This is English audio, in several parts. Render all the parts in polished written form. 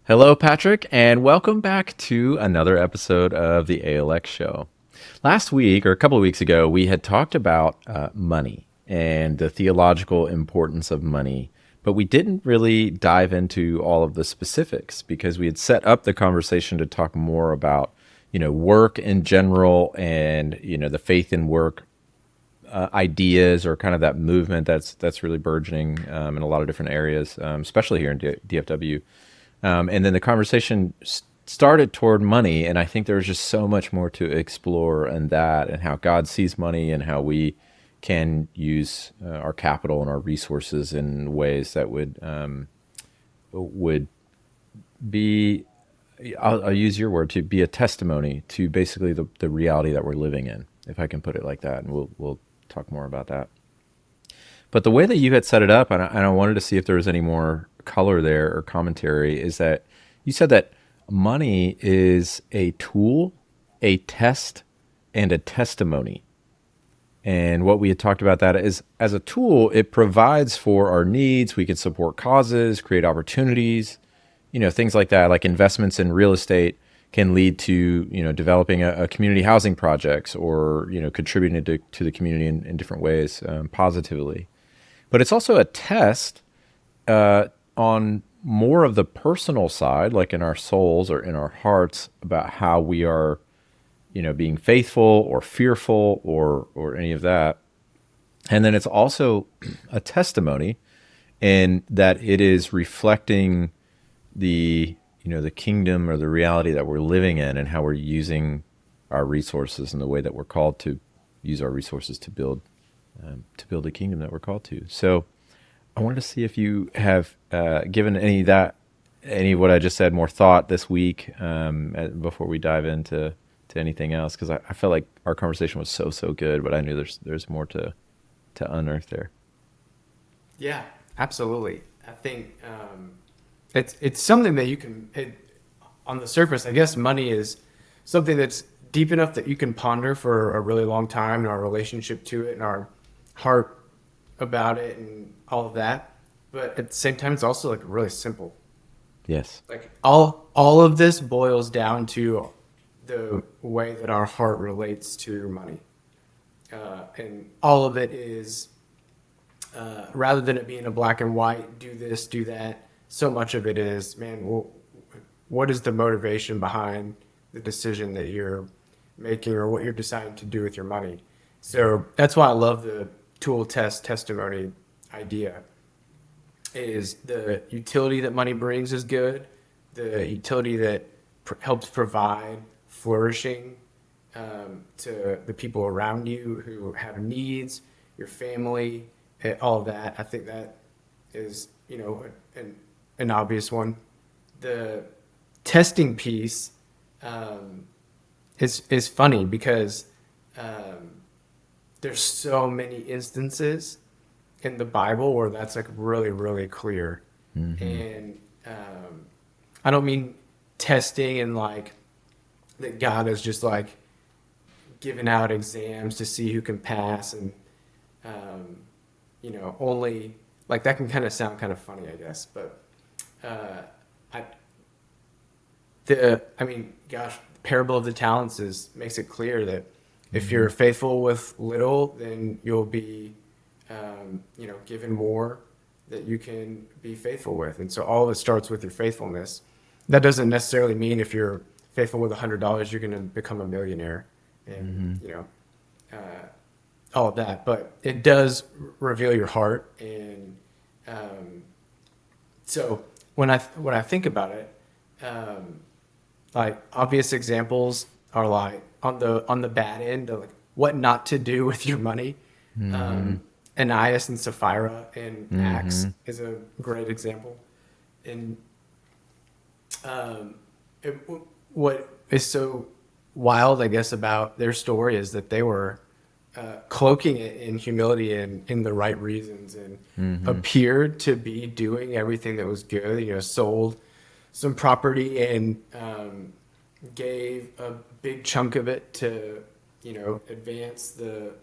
Hello, Patrick, and welcome back to another episode of the ALX Show. Last week, or a couple of weeks ago, we had talked about money and the theological importance of money, but we didn't really dive into all of the specifics because we had set up the conversation to talk more about, work in general and, the faith in work ideas or kind of that movement that's really burgeoning in a lot of different areas, especially here in DFW. And then the conversation started toward money, and I think there's just so much more to explore in that, and how God sees money, and how we can use our capital and our resources in ways that would be, I'll use your word, to be a testimony to basically the reality that we're living in, if I can put it like that, and we'll talk more about that. But the way that you had set it up, and I wanted to see if there was any more color there or commentary, is that you said that money is a tool, a test, and a testimony. And what we had talked about that is, as a tool, it provides for our needs. We can support causes, create opportunities, things like that, like investments in real estate can lead to, developing a community housing projects, or, contributing to the community in different ways, positively. But it's also a test on more of the personal side, like in our souls or in our hearts, about how we are, being faithful or fearful or any of that. And then it's also a testimony in that it is reflecting the kingdom or the reality that we're living in, and how we're using our resources in the way that we're called to use our resources to build the kingdom that we're called to. So I wanted to see if you have given any of what I just said more thought this week, before we dive into anything else, because I felt like our conversation was so good, but I knew there's more to unearth there. Yeah, absolutely. I think it's something that you can, on the surface, I guess money is something that's deep enough that you can ponder for a really long time, and our relationship to it and our heart about it and all of that. But at the same time, it's also like really simple. Yes. Like all of this boils down to the way that our heart relates to money. And all of it is, rather than it being a black and white, do this, do that, so much of it is, man, well, what is the motivation behind the decision that you're making, or what you're deciding to do with your money? So that's why I love the tool, test, testimony idea. Is the utility that money brings is good, the utility that helps provide flourishing to the people around you who have needs, your family, all of that. I think that is, an obvious one. The testing piece is funny because there's so many instances in the Bible where that's like really, really clear. Mm-hmm. And I don't mean testing and like that God is just like giving out exams to see who can pass, and only like that can kind of sound kind of funny, I guess. But gosh, the parable of the talents makes it clear that if you're faithful with little, then you'll be given more that you can be faithful with. And so all of it starts with your faithfulness. That doesn't necessarily mean if you're faithful with $100, you're going to become a millionaire, and all of that. But it does reveal your heart. And so when I think about it, like obvious examples are like on the bad end of like what not to do with your money. Ananias and Sapphira in Acts is a great example. And what is so wild, I guess, about their story is that they were cloaking it in humility and in the right reasons, and appeared to be doing everything that was good. Sold some property and gave a big chunk of it to advance the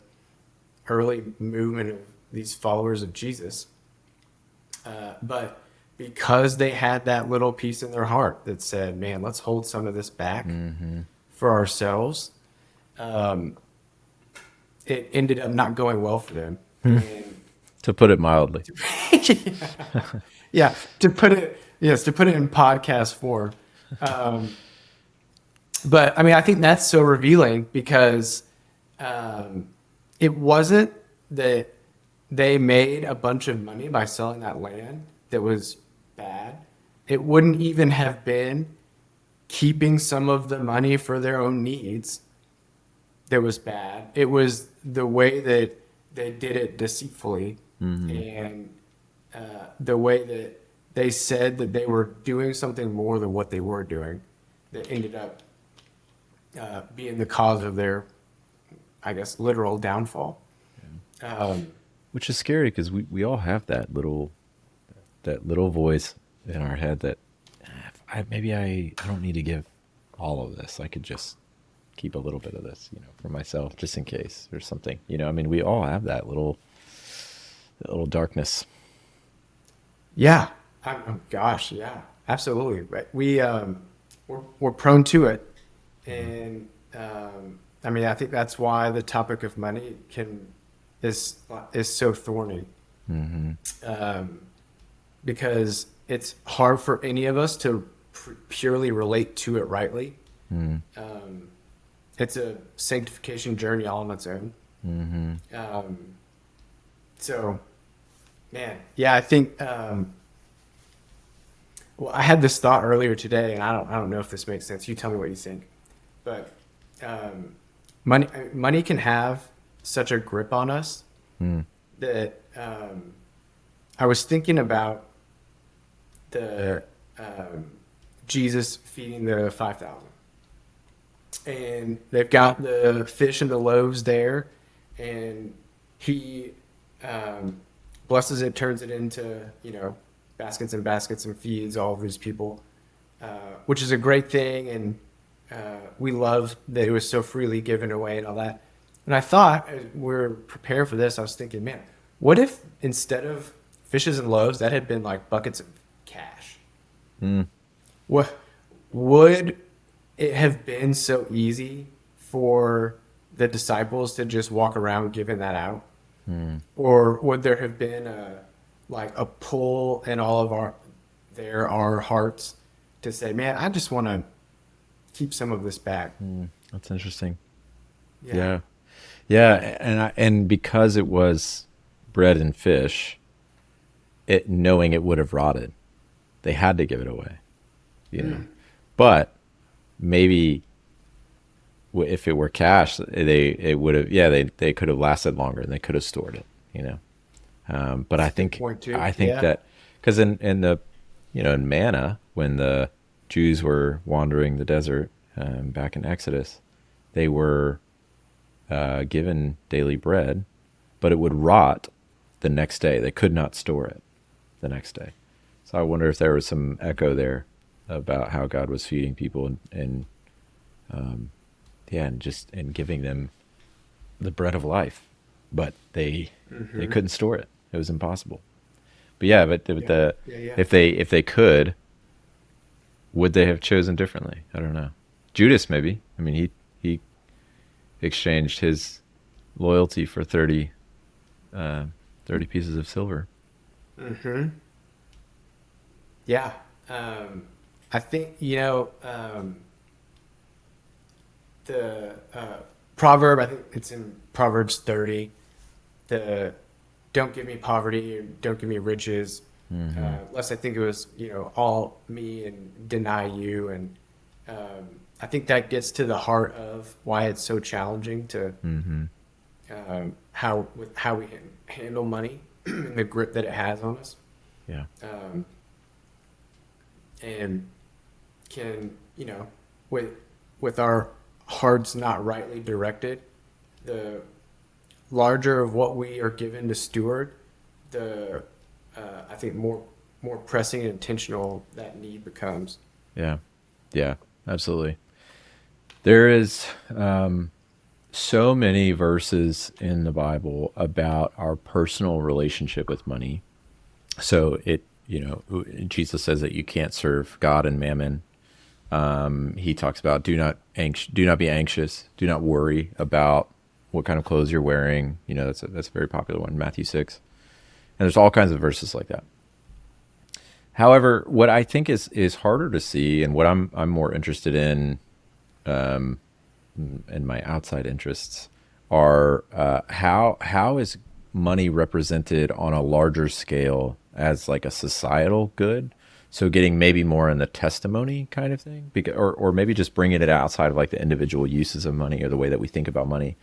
early movement of these followers of Jesus. But because they had that little piece in their heart that said, man, let's hold some of this back Mm-hmm. for ourselves. Um, it ended up not going well for them. And To put it mildly. yeah, to put it, yes, to put it in podcast form. Um, but I mean, I think that's so revealing because um, it wasn't that they made a bunch of money by selling that land that was bad. It wouldn't even have been keeping some of the money for their own needs that was bad. It was the way that they did it deceitfully Mm-hmm. and the way that they said that they were doing something more than what they were doing that ended up being the cause of their, I guess, literal downfall. Um, Which is scary because we all have that little voice in our head that maybe I don't need to give all of this. I could just keep a little bit of this, for myself, just in case or something. I mean, we all have that little darkness. yeah. Oh, gosh, yeah, absolutely. But we're prone to it, and I mean, I think that's why the topic of money is so thorny, Mm-hmm. um, because it's hard for any of us to purely relate to it rightly. Mm-hmm. Um, it's a sanctification journey all on its own. Mm-hmm. Um, so, man, yeah, I think. Well, I had this thought earlier today, and I don't know if this makes sense. You tell me what you think. But um, money can have such a grip on us Mm-hmm. that I was thinking about the Jesus feeding the 5,000, and they've got the fish and the loaves there, and he um, blesses it, turns it into baskets and baskets, and feeds all of these people, which is a great thing, and we love that it was so freely given away and all that. And I thought, as we're prepared for this, I was thinking, man, what if instead of fishes and loaves, that had been like buckets of cash? Mm. What would it have been so easy for the disciples to just walk around giving that out? Mm. Or would there have been a pull in all of our hearts to say, man, I just want to keep some of this back? That's interesting. Yeah. Yeah. Yeah, and because it was bread and fish, it knowing it would have rotted, they had to give it away, you know. But maybe if it were cash, it would have, yeah, they could have lasted longer and they could have stored it. But I think Point too. I think Yeah. that because in the in manna, when the Jews were wandering the desert back in Exodus, they were given daily bread, but it would rot the next day. They could not store it the next day. So I wonder if there was some echo there about how God was feeding people and yeah, and giving them the bread of life, but they couldn't store it. It was impossible. But yeah, but Yeah. the Yeah. Yeah. if they could, would they have chosen differently? I don't know. Judas maybe. I mean, he exchanged his loyalty for 30 pieces of silver. Mm-hmm. Yeah. I think, the proverb, I think it's in Proverbs 30, the don't give me poverty, or don't give me riches, lest I think it was, all me and deny you. And I think that gets to the heart of why it's so challenging to Mm-hmm. how we handle money and the grip that it has on us. Yeah. And can with our hearts not rightly directed, the larger of what we are given to steward, the I think more pressing and intentional that need becomes. Yeah. Yeah. Absolutely. There is so many verses in the Bible about our personal relationship with money. So Jesus says that you can't serve God and mammon. He talks about do not be anxious, do not worry about what kind of clothes you're wearing. That's a very popular one, Matthew 6. And there's all kinds of verses like that. However, what I think is harder to see, and what I'm more interested in, and my outside interests are how is money represented on a larger scale as like a societal good. So getting maybe more in the testimony kind of thing, or maybe just bringing it outside of like the individual uses of money or the way that we think about money,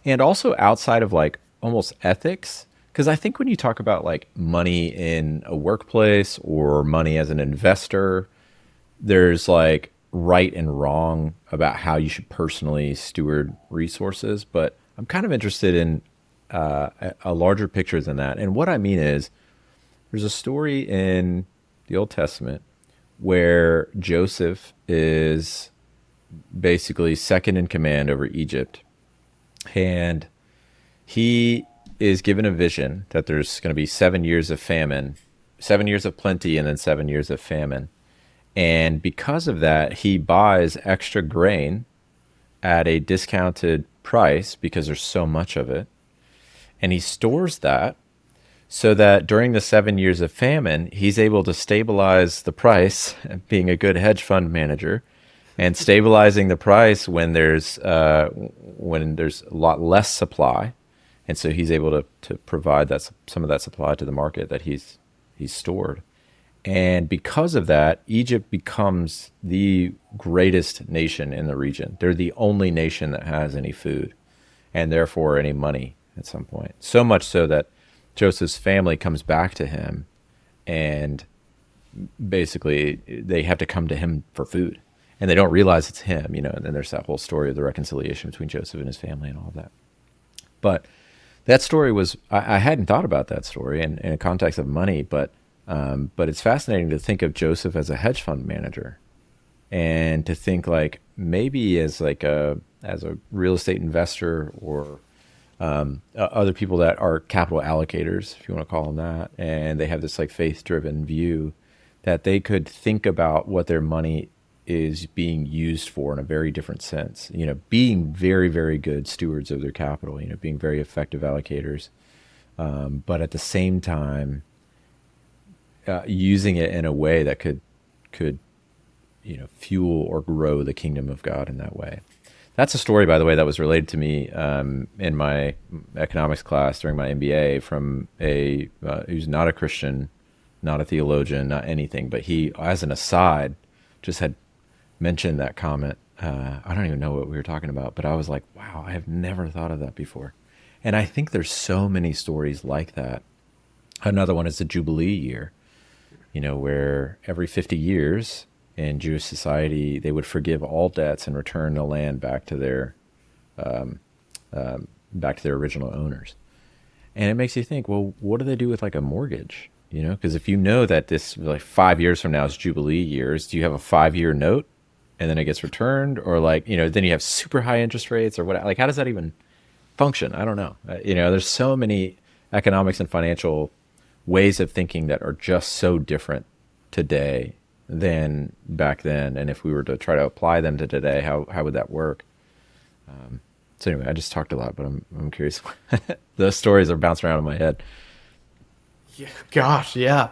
and also outside of like almost ethics. Because I think when you talk about like money in a workplace or money as an investor, there's like right and wrong about how you should personally steward resources. But I'm kind of interested in a larger picture than that. And what I mean is, there's a story in the Old Testament where Joseph is basically second in command over Egypt. And he is given a vision that there's going to be 7 years of famine, 7 years of plenty, and then 7 years of famine. And because of that, he buys extra grain at a discounted price because there's so much of it. And he stores that so that during the 7 years of famine, he's able to stabilize the price, being a good hedge fund manager, and stabilizing the price when there's a lot less supply, and so he's able to provide some of that supply to the market that he's stored. And because of that, Egypt becomes the greatest nation in the region. They're the only nation that has any food and therefore any money at some point. So much so that Joseph's family comes back to him, and basically they have to come to him for food. And they don't realize it's him, and then there's that whole story of the reconciliation between Joseph and his family and all of that. But that story I hadn't thought about that story in a context of money, but it's fascinating to think of Joseph as a hedge fund manager, and to think like maybe as a real estate investor, or other people that are capital allocators, if you want to call them that, and they have this like faith-driven view that they could think about what their money is being used for in a very different sense. Being very, very good stewards of their capital. Being very effective allocators, but at the same time, using it in a way that could fuel or grow the kingdom of God in that way. That's a story, by the way, that was related to me in my economics class during my MBA from who's not a Christian, not a theologian, not anything, but he, as an aside, just had mentioned that comment. I don't even know what we were talking about, but I was like, wow, I have never thought of that before. And I think there's so many stories like that. Another one is the Jubilee year, where every 50 years in Jewish society, they would forgive all debts and return the land back to their original owners. And it makes you think, well, what do they do with like a mortgage? Because if you know that this like 5 years from now is Jubilee years, do you have a 5-year note and then it gets returned, or like then you have super high interest rates, or what? Like, how does that even function? I don't know. There's so many economics and financial ways of thinking that are just so different today than back then. And if we were to try to apply them to today, how would that work? So anyway, I just talked a lot, but I'm curious. Those stories are bouncing around in my head. Yeah, gosh, yeah,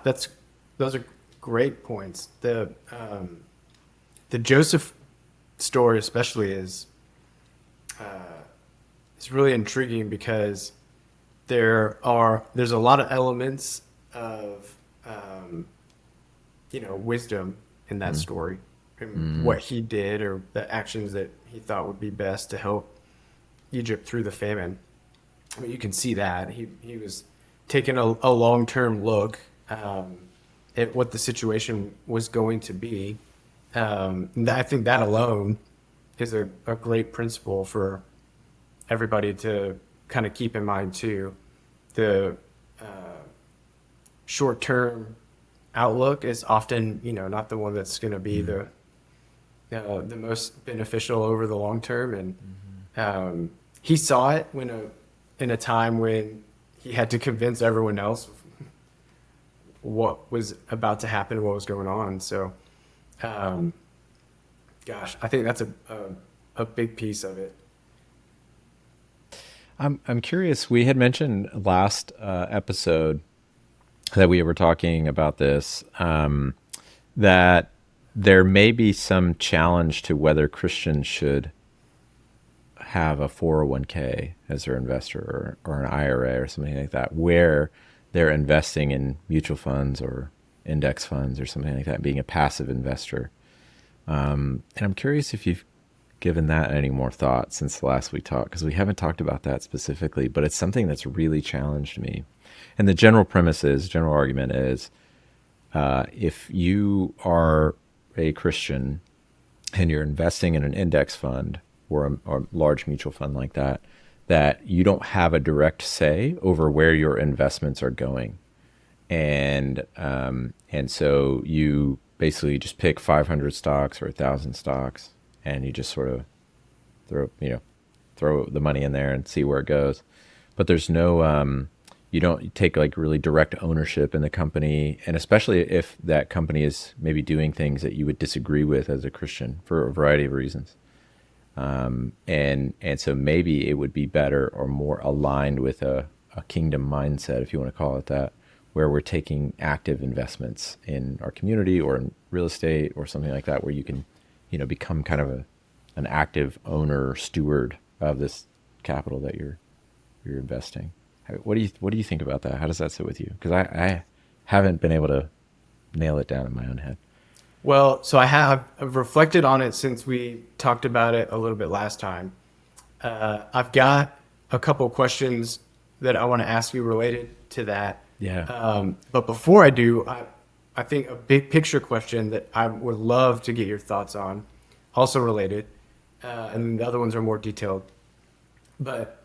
those are great points. The Joseph story especially is really intriguing, because there's a lot of elements of wisdom in that story, and what he did, or the actions that he thought would be best to help Egypt through the famine. I mean, you can see that he was taking a long-term look at what the situation was going to be. I think that alone is a great principle for everybody to kind of keep in mind too. The short-term outlook is often, not the one that's going to be the most beneficial over the long term. And he saw it in a time when he had to convince everyone else what was about to happen, what was going on. So, um, gosh, I think that's a big piece of it. I'm curious. We had mentioned last episode that we were talking about this, that there may be some challenge to whether Christians should have a 401k as their investor, or an IRA or something like that, where they're investing in mutual funds or index funds or something like that, being a passive investor. And I'm curious if you've given that any more thought since the last we talked, because we haven't talked about that specifically, but it's something that's really challenged me. And the general argument is, if you are a Christian and you're investing in an index fund or a large mutual fund like that, that you don't have a direct say over where your investments are going. And so you basically just pick 500 stocks or 1,000 stocks, and you just sort of throw you know throw the money in there and see where it goes. But there's no you don't take like really direct ownership in the company, and especially if that company is maybe doing things that you would disagree with as a Christian for a variety of reasons. And so maybe it would be better or more aligned with a kingdom mindset, if you want to call it that, where we're taking active investments in our community or in real estate or something like that, where you can, become kind of an active owner or steward of this capital that you're investing. What do you think about that? How does that sit with you? Because I haven't been able to nail it down in my own head. Well, so I've reflected on it since we talked about it a little bit last time. I've got a couple questions that I want to ask you related to that. Yeah. But before I do, I think a big picture question that I would love to get your thoughts on, also related, and the other ones are more detailed. But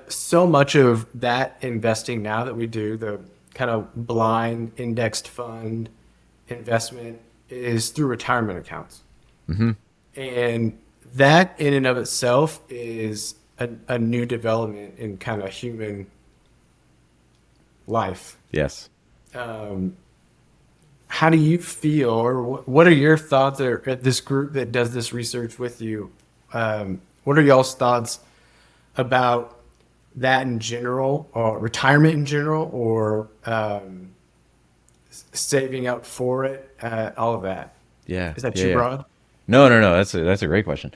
so much of that investing now that we do, the kind of blind indexed fund investment, is through retirement accounts. Mm-hmm. And that in and of itself is a new development in kind of human life. Yes. How do you feel, or what are your thoughts, or at this group that does this research with you? What are y'all's thoughts about that in general, or retirement in general, or saving up for it, all of that? Yeah. Is that Yeah. too Yeah. broad? No. That's a great question.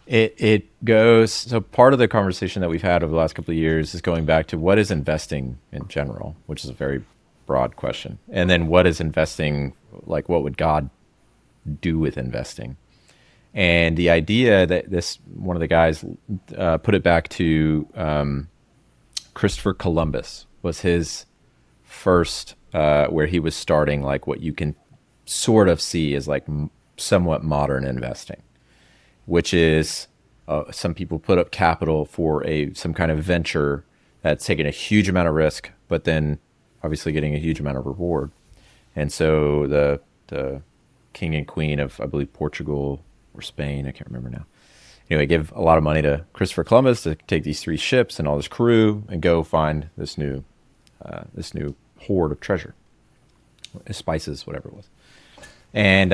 It goes, so part of the conversation that we've had over the last couple of years is going back to what is investing in general, which is a very broad question. And then what is investing, like what would God do with investing? And the idea that one of the guys put it back to Christopher Columbus was his first, where he was starting like what you can sort of see as like somewhat modern investing, which is some people put up capital for some kind of venture that's taking a huge amount of risk, but then obviously getting a huge amount of reward. And so the king and queen of, I believe, Portugal or Spain, I can't remember now, anyway, give a lot of money to Christopher Columbus to take these 3 ships and all this crew and go find this new hoard of treasure, spices, whatever it was. And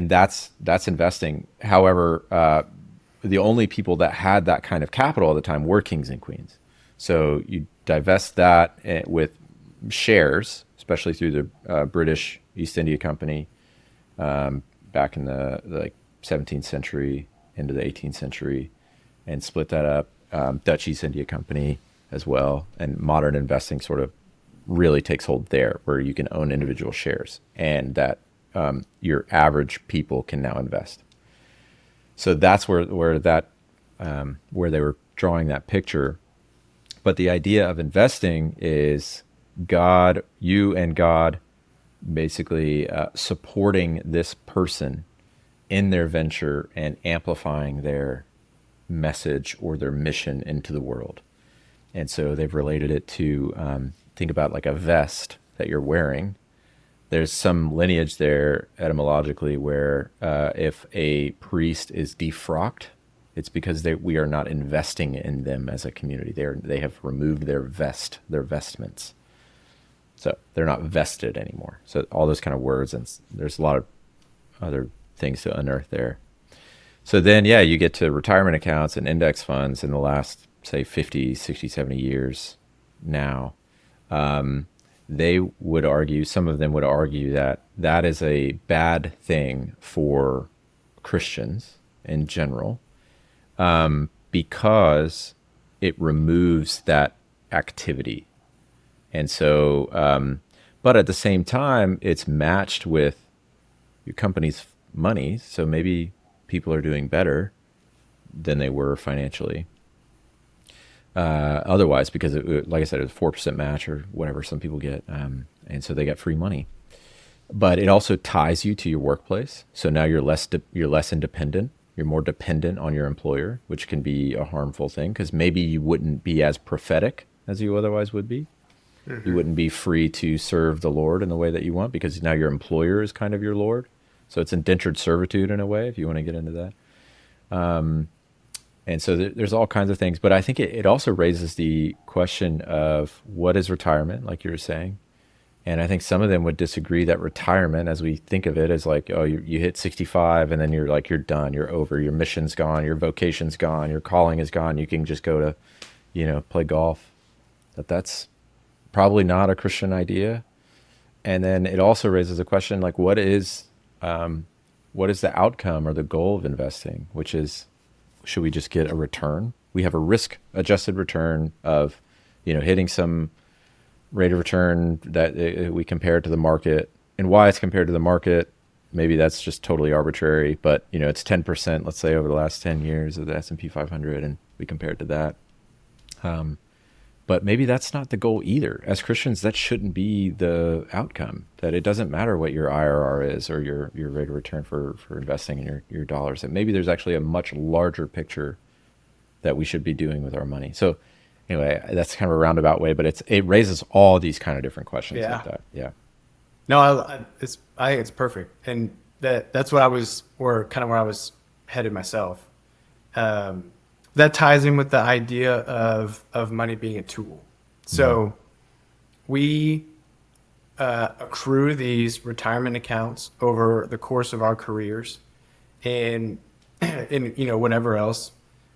that's investing. However, the only people that had that kind of capital at the time were kings and queens. So you divest that with shares, especially through the British East India Company, back in the like 17th century into the 18th century, and split that up. Dutch East India Company as well, and modern investing sort of really takes hold there, where you can own individual shares, and that your average people can now invest. So that's where they were drawing that picture. But the idea of investing is God, you and God, basically supporting this person in their venture and amplifying their message or their mission into the world. And so they've related it to think about like a vest that you're wearing. There's some lineage there etymologically where if a priest is defrocked, it's because we are not investing in them as a community. They have removed their vestments. So they're not vested anymore. So all those kind of words, and there's a lot of other things to unearth there. So then, yeah, you get to retirement accounts and index funds in the last, say, 50, 60, 70 years now. They would argue, some of them would argue that that is a bad thing for Christians in general, because it removes that activity. And so, but at the same time, it's matched with your company's money. So maybe people are doing better than they were financially. Otherwise, because like I said, it's a 4% match or whatever some people get. And so they get free money. But it also ties you to your workplace. So now you're less independent. You're more dependent on your employer, which can be a harmful thing because maybe you wouldn't be as prophetic as you otherwise would be. You wouldn't be free to serve the Lord in the way that you want because now your employer is kind of your Lord. So it's indentured servitude in a way, if you want to get into that. And so there's all kinds of things. But I think it also raises the question of what is retirement, like you were saying. And I think some of them would disagree that retirement, as we think of it, is like, oh, you hit 65 and then you're like, you're done, you're over, your mission's gone, your vocation's gone, your calling is gone. You can just go to, play golf. That's probably not a Christian idea. And then it also raises a question like, what is the outcome or the goal of investing? Which is, should we just get a return? We have a risk-adjusted return of, hitting some rate of return that we compare it to the market, and why it's compared to the market. Maybe that's just totally arbitrary, but it's 10%, let's say, over the last 10 years of the S&P 500, and we compare it to that. But maybe that's not the goal either. As Christians, that shouldn't be the outcome, that it doesn't matter what your IRR is or your rate of return for investing in your dollars. That maybe there's actually a much larger picture that we should be doing with our money. So anyway, that's kind of a roundabout way, but it raises all these kind of different questions like that. Yeah. No, I think it's perfect. And that's what where I was headed myself. That ties in with the idea of money being a tool. So we accrue these retirement accounts over the course of our careers, and whatever else,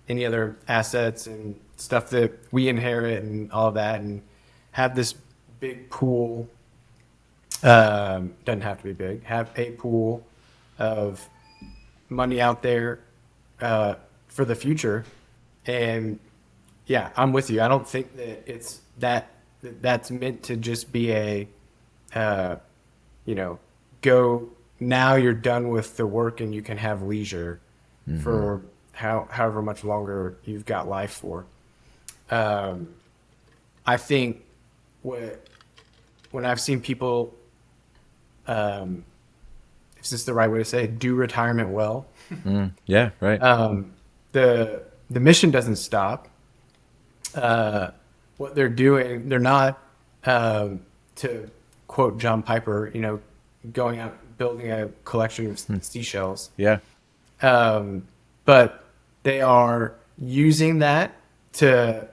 any other assets and stuff that we inherit and all of that, and have this big pool. Doesn't have to be big. Have a pool of money out there for the future. And yeah, I'm with you. I don't think that that's meant to just be a, go now you're done with the work and you can have leisure for however much longer you've got life for. I think when I've seen people, is this the right way to say it, do retirement well? Yeah, right. The mission doesn't stop. What they're doing, they're not, to quote John Piper, going out building a collection of seashells. Yeah. But they are using that to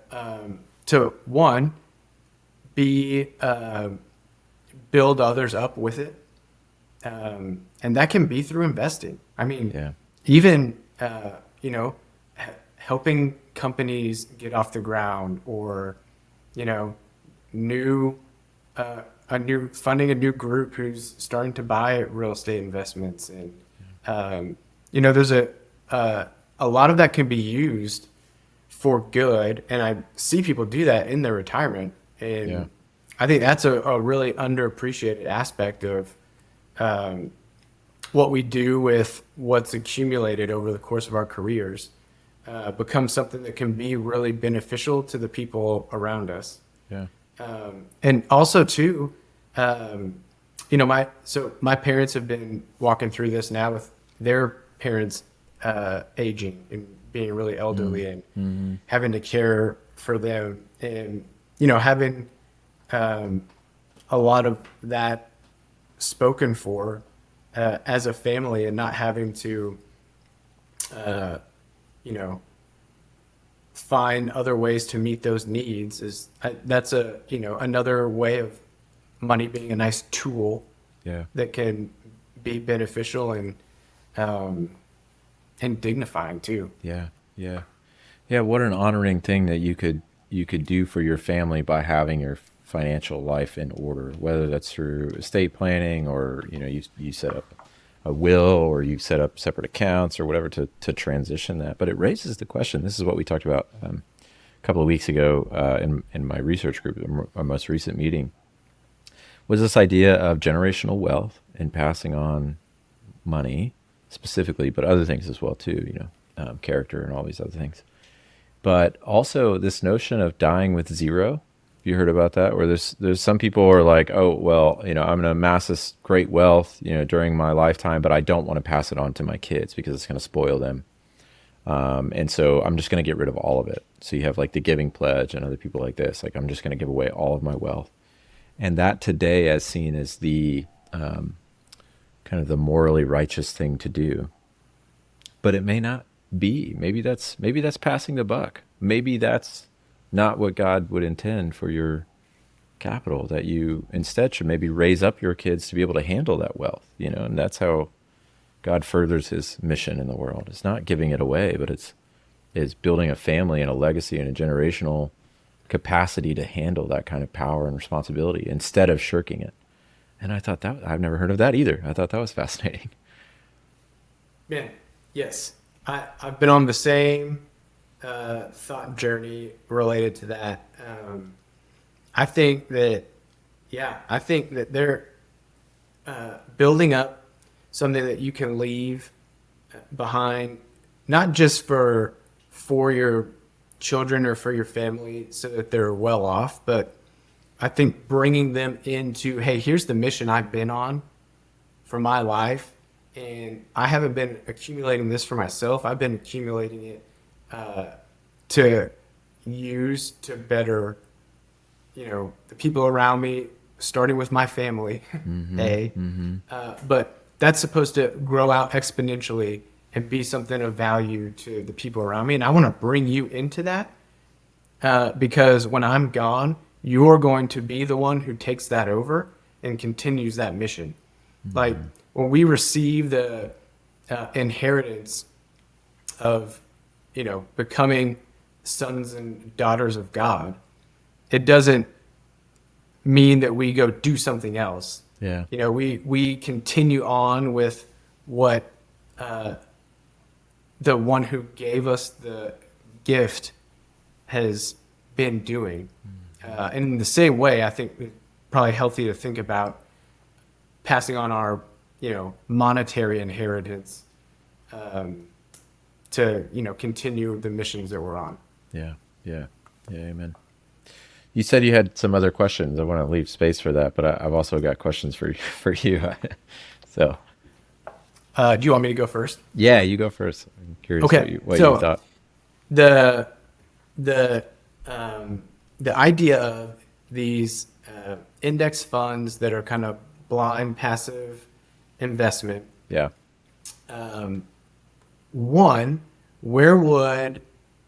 one, build others up with it. And that can be through investing. I mean, even, helping companies get off the ground, or, funding a new group who's starting to buy real estate investments. And, there's a lot of that can be used for good. And I see people do that in their retirement. And I think that's a really underappreciated aspect of, what we do with what's accumulated over the course of our careers. Becomes something that can be really beneficial to the people around us. Yeah. And also too, my parents have been walking through this now with their parents aging and being really elderly and having to care for them, and having a lot of that spoken for as a family, and not having to find other ways to meet those needs that's another way of money being a nice tool Yeah. that can be beneficial um, and dignifying too. Yeah. Yeah. Yeah. What an honoring thing that you could do for your family by having your financial life in order, whether that's through estate planning or, you set up a will or you set up separate accounts or whatever to transition that. But it raises the question. This is what we talked about a couple of weeks ago in my research group, our most recent meeting, was this idea of generational wealth and passing on money specifically, but other things as well too, character and all these other things. But also this notion of dying with zero. Have you heard about that? Where there's some people who are like, oh well, I'm going to amass this great wealth, during my lifetime, but I don't want to pass it on to my kids because it's going to spoil them. And so I'm just going to get rid of all of it. So you have like the Giving Pledge and other people like this. Like I'm just going to give away all of my wealth, and that today as seen as the kind of the morally righteous thing to do. But it may not be. Maybe that's passing the buck. Maybe that's not what God would intend for your capital. That you instead should maybe raise up your kids to be able to handle that wealth. And that's how God furthers His mission in the world. It's not giving it away, but it's building a family and a legacy and a generational capacity to handle that kind of power and responsibility instead of shirking it. And I thought that I've never heard of that either. I thought that was fascinating. Man, yes. I've been on the same thought journey related to that. I think that, I think that they're building up something that you can leave behind, not just for your children or for your family so that they're well off, but I think bringing them into, hey, here's the mission I've been on for my life. And I haven't been accumulating this for myself. I've been accumulating it to use to better, the people around me, starting with my family, but that's supposed to grow out exponentially and be something of value to the people around me. And I want to bring you into that because when I'm gone, you're going to be the one who takes that over and continues that mission. Like when we receive the inheritance of, becoming sons and daughters of God, it doesn't mean that we go do something else. Yeah. We continue on with what the one who gave us the gift has been doing. And in the same way, I think it's probably healthy to think about passing on our, monetary inheritance to, continue the missions that we're on. Yeah. Yeah. Yeah. Amen. You said you had some other questions. I want to leave space for that, but I've also got questions for you. So, Do you want me to go first? yeah, you go first. I'm curious Okay, what so you thought. the the the idea of these index funds that are kind of blind passive investment. Yeah. One, where would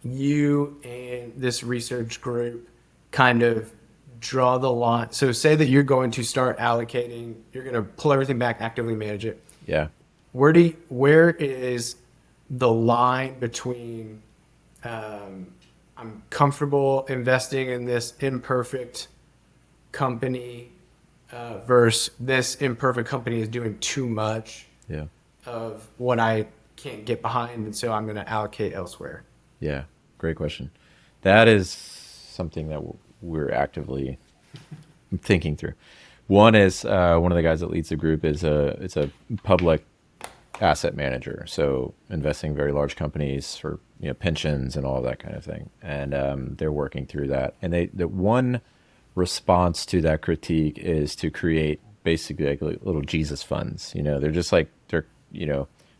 you and this research group kind of draw the line? So say that you're going to start allocating, you're going to pull everything back, actively manage it. Yeah. Where is the line between I'm comfortable investing in this imperfect company versus this imperfect company is doing too much Yeah. of what I can't get behind, and so I'm going to allocate elsewhere? Yeah. Great question. That is something that we're actively thinking through. One is one of the guys that leads the group it's a public asset manager, so investing in very large companies for pensions and all that kind of thing, and they're working through that. And the one response to that critique is to create basically like little Jesus funds. They're just like they're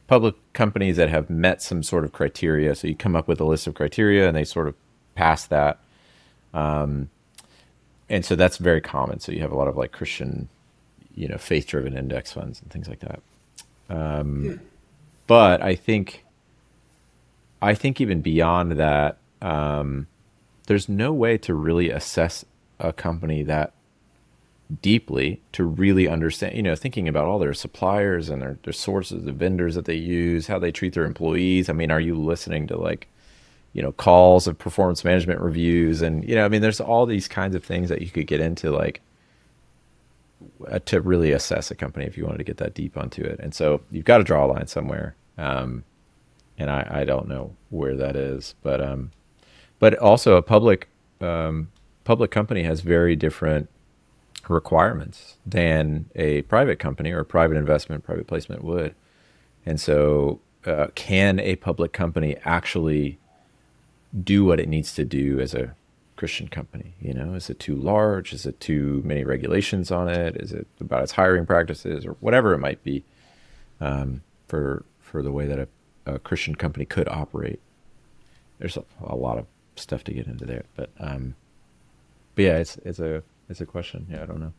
public companies that have met some sort of criteria. So you come up with a list of criteria, and they sort of pass that. And so that's very common. So you have a lot of like Christian, faith-driven index funds and things like that. But I think even beyond that, there's no way to really assess a company that deeply to really understand, thinking about all their suppliers and their sources, the vendors that they use, how they treat their employees. I mean, are you listening to like, calls of performance management reviews? And, I mean, there's all these kinds of things that you could get into, like, to really assess a company if you wanted to get that deep onto it. And so you've got to draw a line somewhere. And I don't know where that is, but also a public company has very different requirements than a private company or a private investment, private placement would. And so, can a public company actually do what it needs to do as a Christian company? Is it too large? Is it too many regulations on it? Is it about its hiring practices or whatever it might be, for the way that a Christian company could operate? There's a lot of stuff to get into there, but yeah, it's a question. Yeah, I don't know.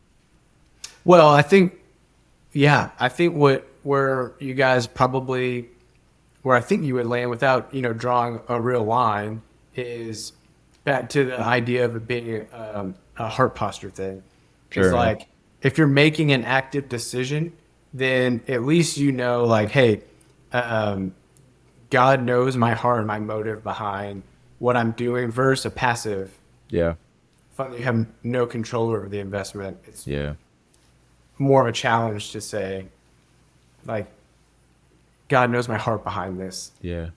Well, I think where you guys probably, where I think you would land without, drawing a real line, is back to the idea of it being a heart posture thing. It's Sure. Yeah. like, if you're making an active decision, then at least like, hey, God knows my heart and my motive behind what I'm doing, versus a passive Yeah. fund that you have no control over the investment. It's Yeah. more of a challenge to say, like, God knows my heart behind this. Yeah.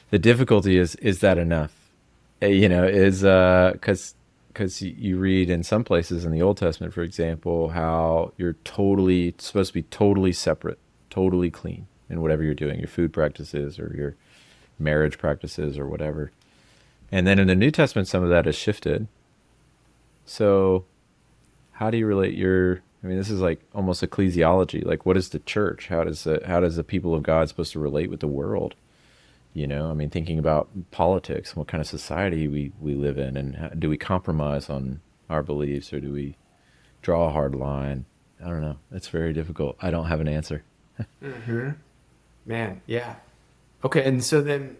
The difficulty is that enough? Is because you read in some places in the Old Testament, for example, how you're totally supposed to be totally separate, totally clean in whatever you're doing, your food practices or your marriage practices or whatever. And then in the New Testament, some of that is shifted. So how do you relate I mean, this is like almost ecclesiology. Like, what is the church? How does the people of God supposed to relate with the world? I mean, thinking about politics, what kind of society we live in, and do we compromise on our beliefs or do we draw a hard line? I don't know. It's very difficult. I don't have an answer. Man, yeah. Okay, and so then,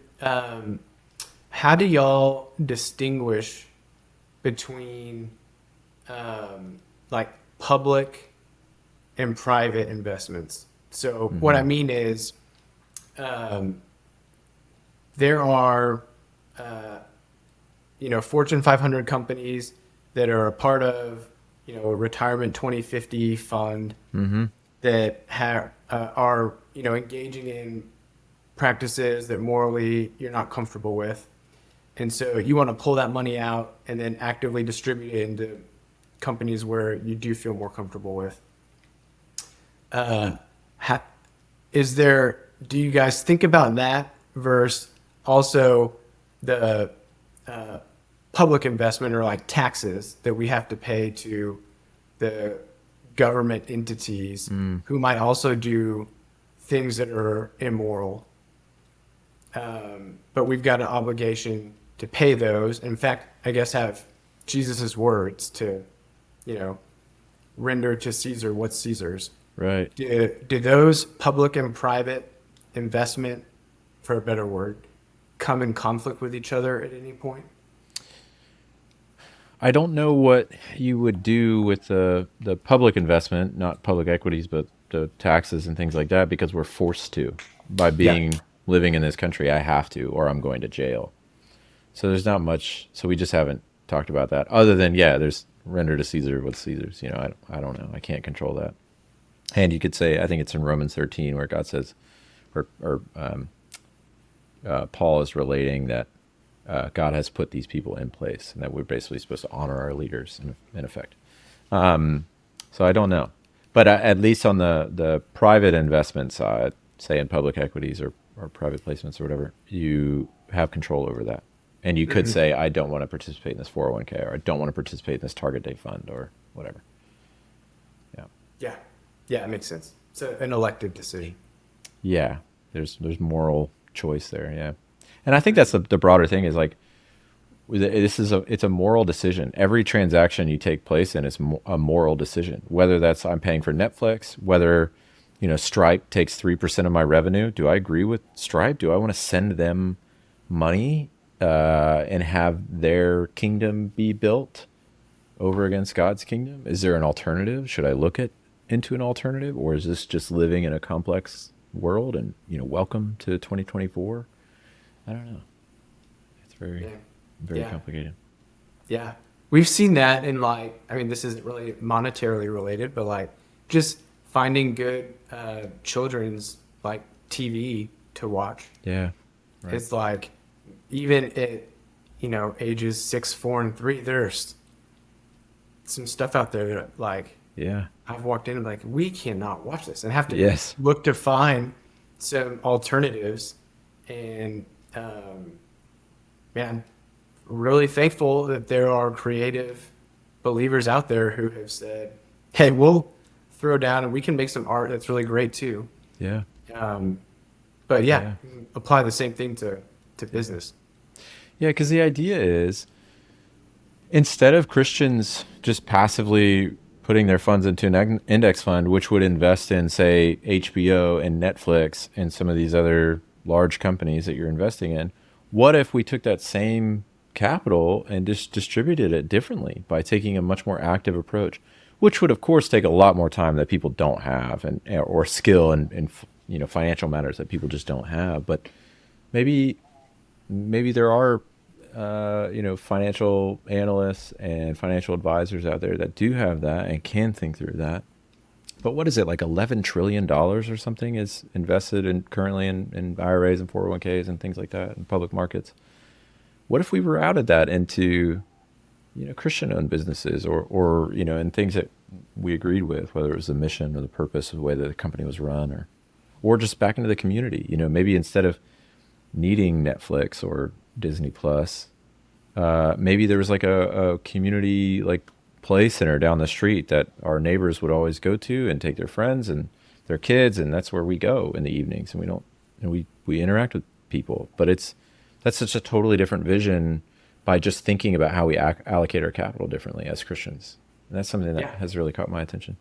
how do y'all distinguish between like public and private investments? So what I mean is, there are Fortune 500 companies that are a part of a retirement 2050 fund that are engaging in practices that morally you're not comfortable with, and so you want to pull that money out and then actively distribute it into companies where you do feel more comfortable with. Ha- do you guys think about that versus also the public investment, or like taxes that we have to pay to the government entities who might also do things that are immoral, but we've got an obligation to pay those. In fact, I guess have Jesus's words to, render to Caesar what's Caesar's. Right. Do those public and private investment, for a better word, come in conflict with each other at any point? I don't know what you would do with the public investment, not public equities, but the taxes and things like that, because we're forced to by Yeah. living in this country. I have to, or I'm going to jail. So there's not much. So we just haven't talked about that, other than, yeah, there's render to Caesar what's Caesar's. I don't know. I can't control that. And you could say, I think it's in Romans 13 where God says, or Paul is relating that God has put these people in place, and that we're basically supposed to honor our leaders in effect. So I don't know, but at least on the private investment side, say in public equities or private placements or whatever, you have control over that, and you could say, I don't want to participate in this 401k, or I don't want to participate in this target date fund, or whatever. Yeah, Yeah. Yeah, it makes sense. So an elective decision. yeah. There's moral choice there. Yeah, and I think that's the broader thing is like, it's a moral decision. Every transaction you take place in is a moral decision. Whether that's I'm paying for Netflix, whether Stripe takes 3% of my revenue. Do I agree with Stripe? Do I want to send them money and have their kingdom be built? over against God's kingdom? Is there an alternative? Should I look at into an alternative, or is this just living in a complex world and, welcome to 2024? I don't know. It's very, Yeah. very Yeah. complicated. Yeah. We've seen that in this isn't really monetarily related, but just finding good children's TV to watch. Yeah. Right. It's even at, ages 6, 4, and 3, there's some stuff out there that Yeah. I've walked in and we cannot watch this and have to Yes. look to find some alternatives. And man, really thankful that there are creative believers out there who have said, hey, we'll throw down and we can make some art that's really great too. Yeah. But Yeah. apply the same thing to business. Yeah, because the idea is, instead of Christians just passively putting their funds into an index fund, which would invest in, say, HBO and Netflix and some of these other large companies that you're investing in, what if we took that same capital and just distributed it differently by taking a much more active approach, which would, of course, take a lot more time that people don't have, and or skill and financial matters that people just don't have. But maybe there are financial analysts and financial advisors out there that do have that and can think through that. But what is it, like $11 trillion or something is invested in currently in IRAs and 401ks and things like that in public markets? What if we routed that into, Christian-owned businesses or and things that we agreed with, whether it was the mission or the purpose of the way that the company was run, or just back into the community? Maybe instead of needing Netflix or Disney Plus, maybe there was a community play center down the street that our neighbors would always go to and take their friends and their kids, and that's where we go in the evenings, and we interact with people. But that's such a totally different vision by just thinking about how we allocate our capital differently as Christians, and that's something that has really caught my attention.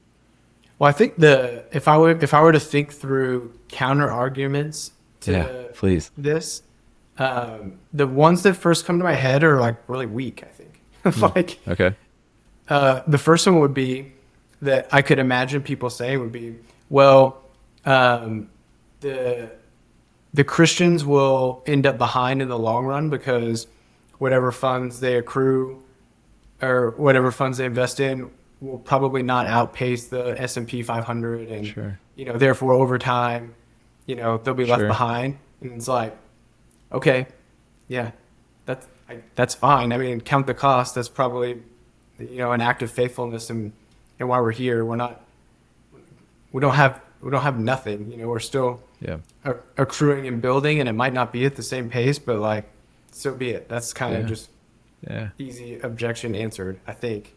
Well, I think if I were to think through counter arguments to please. this, the ones that first come to my head are really weak, I think. Okay. The first one would be that I could imagine people saying would be, well, the Christians will end up behind in the long run because whatever funds they accrue or whatever funds they invest in will probably not outpace the S&P 500, and Sure. Therefore over time, they'll be left behind. And it's okay, yeah, that's fine. I mean, count the cost. That's probably an act of faithfulness, and why we're here. We don't have nothing. We're still accruing and building, and it might not be at the same pace, but so be it. That's kind of just easy objection answered, I think.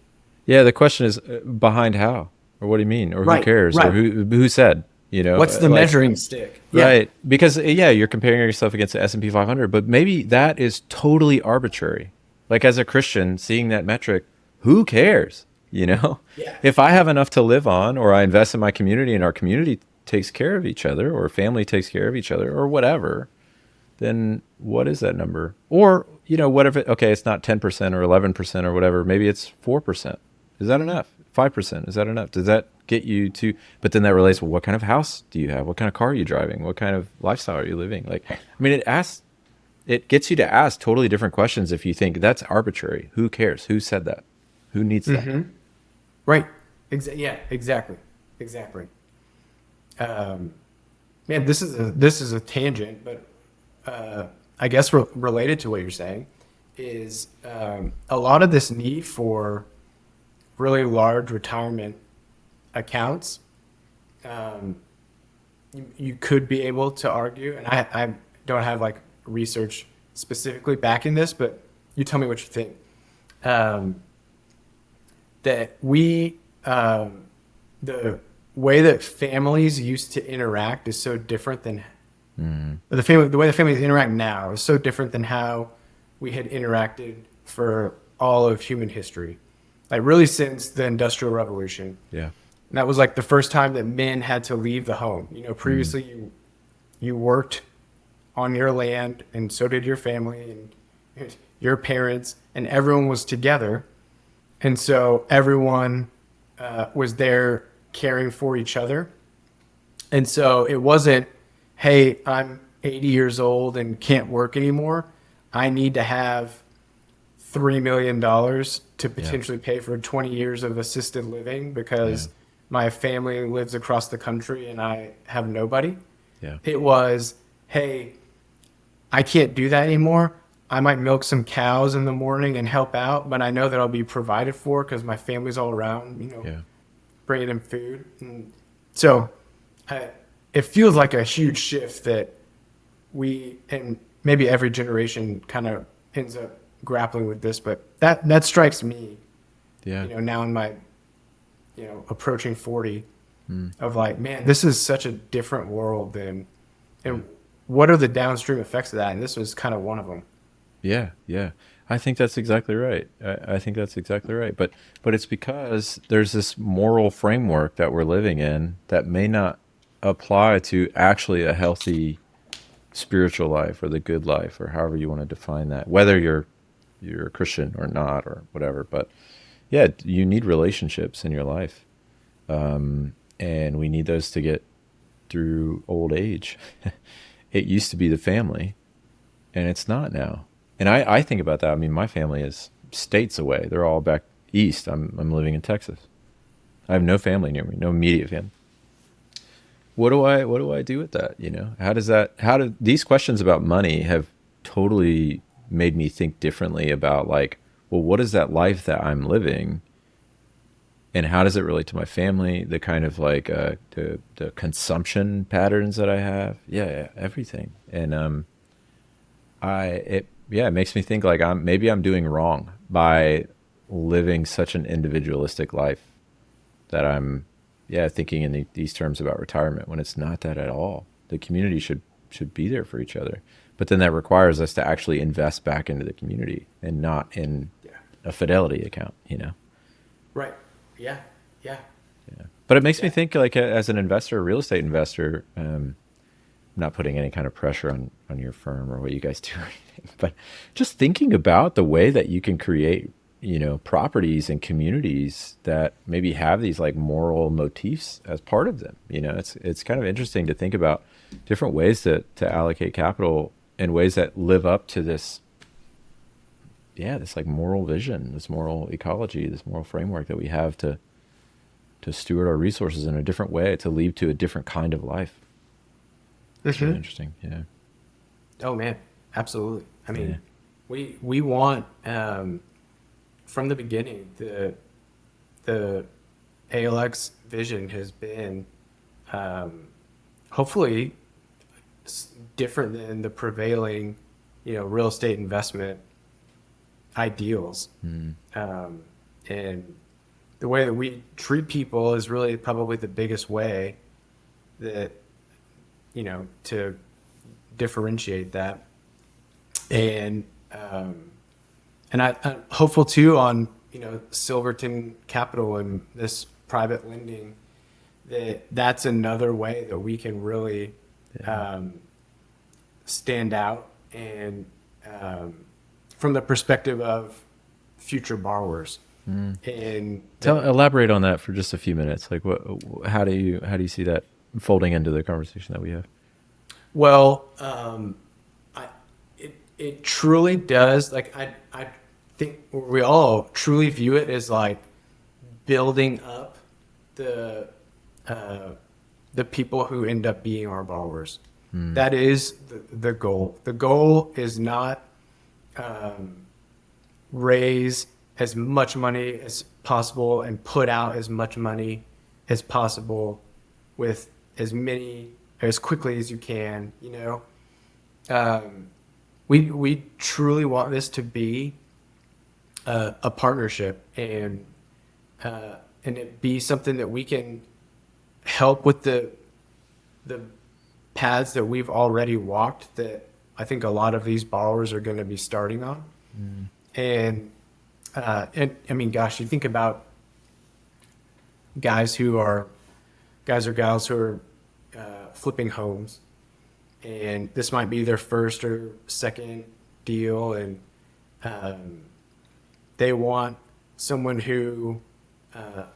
Yeah, the question is behind how, or what do you mean, or who cares, right. or who said, what's the measuring stick? Right, because you're comparing yourself against the S&P 500, but maybe that is totally arbitrary. As a Christian, seeing that metric, who cares? If I have enough to live on, or I invest in my community and our community takes care of each other, or family takes care of each other, or whatever, then what is that number? Or, what if it's not 10% or 11% or whatever, maybe it's 4%. Is that enough? 5%, is that enough? Does that get you to, but then that relates, well, what kind of house do you have? What kind of car are you driving? What kind of lifestyle are you living? It gets you to ask totally different questions if you think that's arbitrary. Who cares? Who said that? Who needs that? Mm-hmm. Right. Exactly. Man, this is a tangent, but I guess related to what you're saying is a lot of this need for really large retirement accounts. You could be able to argue, and I don't have research specifically backing this, but you tell me what you think. That the way that families used to interact is so different than the way the families interact now is so different than how we had interacted for all of human history, really since the Industrial Revolution. Yeah. And that was the first time that men had to leave the home. Previously you worked on your land, and so did your family and your parents, and everyone was together. And so everyone was there caring for each other. And so it wasn't, hey, I'm 80 years old and can't work anymore. I need to have $3 million to Yeah. potentially pay for 20 years of assisted living Yeah. because my family lives across the country and I have nobody. Yeah. It was, hey, I can't do that anymore. I might milk some cows in the morning and help out, but I know that I'll be provided for because my family's all around, Yeah. bringing in food. And so I, it feels like a huge shift that we, and maybe every generation kind of ends up grappling with this, but that strikes me, Yeah. now in my, approaching 40 of like, man, this is such a different world than, and what are the downstream effects of that? And this was kind of one of them. Yeah, yeah. I think that's exactly right. I think that's exactly right. But it's because there's this moral framework that we're living in that may not apply to actually a healthy spiritual life or the good life or however you want to define that. Whether you're a Christian or not or whatever. But yeah, you need relationships in your life. And we need those to get through old age. It used to be the family, and it's not now. And I think about that. I mean, my family is states away. They're all back east. I'm living in Texas. I have no family near me, no immediate family. What do I do with that? How do these questions about money have totally made me think differently about like, well, what is that life that I'm living, and how does it relate to my family? The kind of like the consumption patterns that I have. Yeah, yeah, everything. And it makes me think like I'm doing wrong by living such an individualistic life that I'm thinking in these terms about retirement when it's not that at all. The community should be there for each other, but then that requires us to actually invest back into the community and not in Yeah. a fidelity account. Right. Yeah. Yeah. Yeah. But it makes me Yeah. think like as an investor, a real estate investor. I'm not putting any kind of pressure on your firm or what you guys do or anything, but just thinking about the way that you can create, properties and communities that maybe have these like moral motifs as part of them. It's kind of interesting to think about different ways to allocate capital in ways that live up to this like moral vision, this moral ecology, this moral framework that we have to steward our resources in a different way to lead to a different kind of life. It's really interesting. Yeah. Oh man, absolutely. I Yeah. mean, we want from the beginning the ALX vision has been hopefully different than the prevailing real estate investment ideals. And the way that we treat people is really probably the biggest way that to differentiate that. And I'm hopeful too on Silverton Capital and this private lending that's another way that we can really stand out and from the perspective of future borrowers. And Elaborate on that for just a few minutes. Like, how do you see that folding into the conversation that we have? well, it truly does. Like I think we all truly view it as like building up the people who end up being our borrowers. That is the goal. The goal is not raise as much money as possible and put out as much money as possible with as quickly as you can. We truly want this to be a partnership and it be something that we can help with the paths that we've already walked that I think a lot of these borrowers are going to be starting on. And I mean, gosh, you think about guys or gals who are flipping homes, and this might be their first or second deal, and they want someone who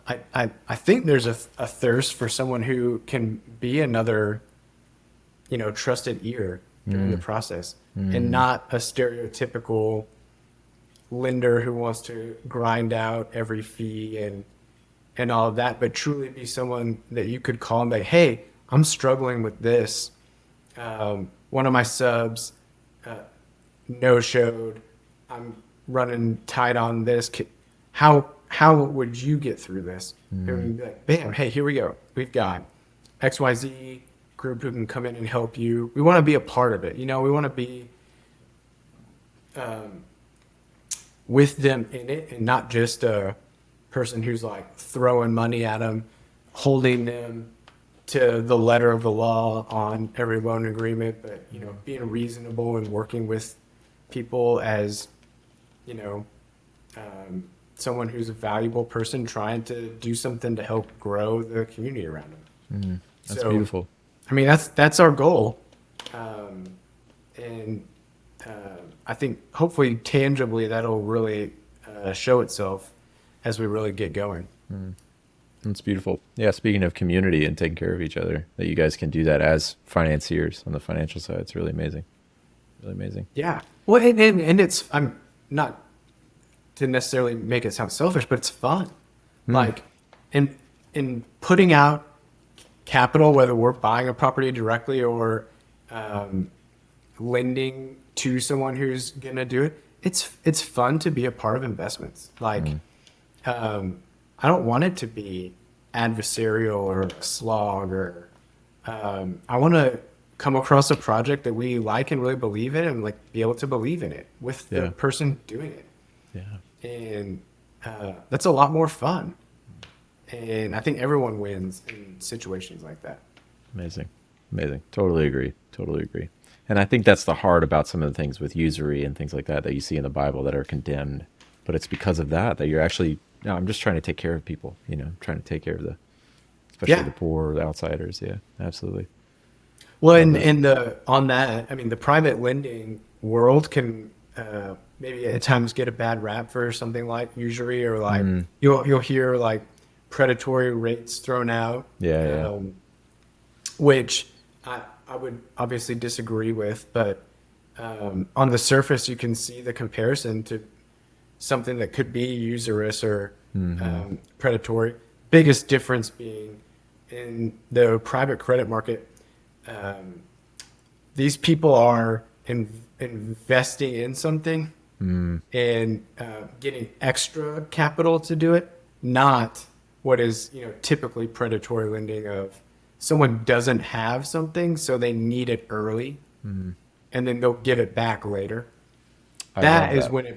I think there's a thirst for someone who can be another, trusted ear during the process, and not a stereotypical lender who wants to grind out every fee and all of that, but truly be someone that you could call and be like, hey, I'm struggling with this. One of my subs no showed. I'm running tight on this. How would you get through this? And be like, bam, hey, here we go. We've got XYZ group who can come in and help you. We want to be a part of it. We want to be with them in it, and not just a person who's like throwing money at them, holding them to the letter of the law on every loan agreement, but being reasonable and working with people as someone who's a valuable person trying to do something to help grow the community around them. That's beautiful. I mean, that's our goal, and I think hopefully tangibly that'll really show itself as we really get going. That's beautiful. Yeah, speaking of community and taking care of each other, that you guys can do that as financiers on the financial side. It's really amazing. Really amazing. Yeah. Well, and I'm not to necessarily make it sound selfish, but it's fun. Like in putting out capital, whether we're buying a property directly or lending to someone who's gonna do it, it's fun to be a part of investments. Like I don't want it to be adversarial or a slog, or I want to come across a project that we like and really believe in, and like be able to believe in it with the person doing it. Yeah. And that's a lot more fun. And I think everyone wins in situations like that. Amazing. Amazing. Totally agree. Totally agree. And I think that's the hard about some of the things with usury and things like that you see in the Bible that are condemned. But it's because of that you're actually, no, I'm just trying to take care of people, trying to take care of especially the poor, the outsiders. Yeah, absolutely. Well, on that, I mean, the private lending world can maybe at times get a bad rap for something like usury, or like you'll hear like predatory rates thrown out. Yeah. Which I would obviously disagree with, but on the surface you can see the comparison to something that could be usurious or predatory. Biggest difference being in the private credit market, these people are investing in something and getting extra capital to do it, not what is typically predatory lending of someone doesn't have something, so they need it early, and then they'll give it back later. That is when it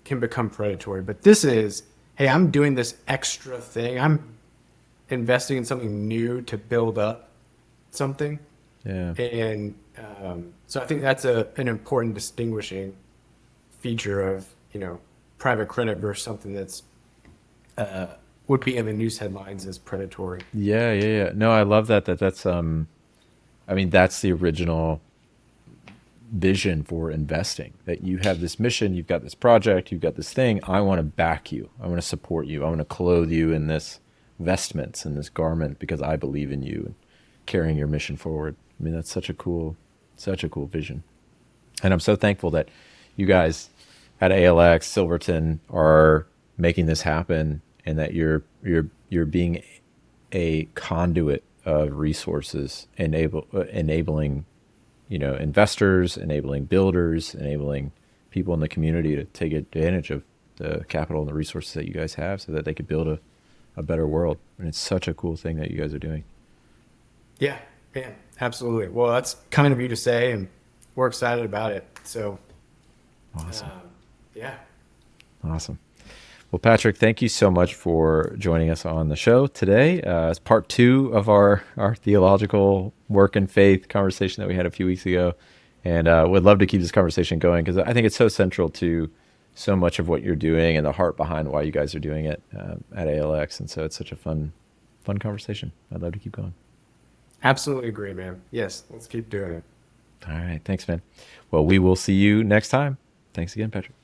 can become predatory. But this is, hey, I'm doing this extra thing. I'm investing in something new to build up something. Yeah. And so I think that's an important distinguishing feature of private credit versus something that's would be in the news headlines as predatory. Yeah. No, I love that's I mean, that's the original vision for investing, that you have this mission, you've got this project, you've got this thing. I want to back you. I want to support you. I want to clothe you in this vestments and this garment because I believe in you and carrying your mission forward. I mean, that's such a cool vision. And I'm so thankful that you guys at ALX Silverton are making this happen, and that you're being a conduit of resources, enabling investors, enabling builders, enabling people in the community to take advantage of the capital and the resources that you guys have, so that they could build a better world. And it's such a cool thing that you guys are doing. Yeah, absolutely. Well, that's kind of you to say, and we're excited about it. So, awesome. Yeah. Awesome. Well, Patrick, thank you so much for joining us on the show today as part 2 of our theological work and faith conversation that we had a few weeks ago. And would love to keep this conversation going, because I think it's so central to so much of what you're doing and the heart behind why you guys are doing it at ALX. And so it's such a fun conversation. I'd love to keep going. Absolutely agree, man. Yes, let's keep doing it. All right. Thanks, man. Well, we will see you next time. Thanks again, Patrick.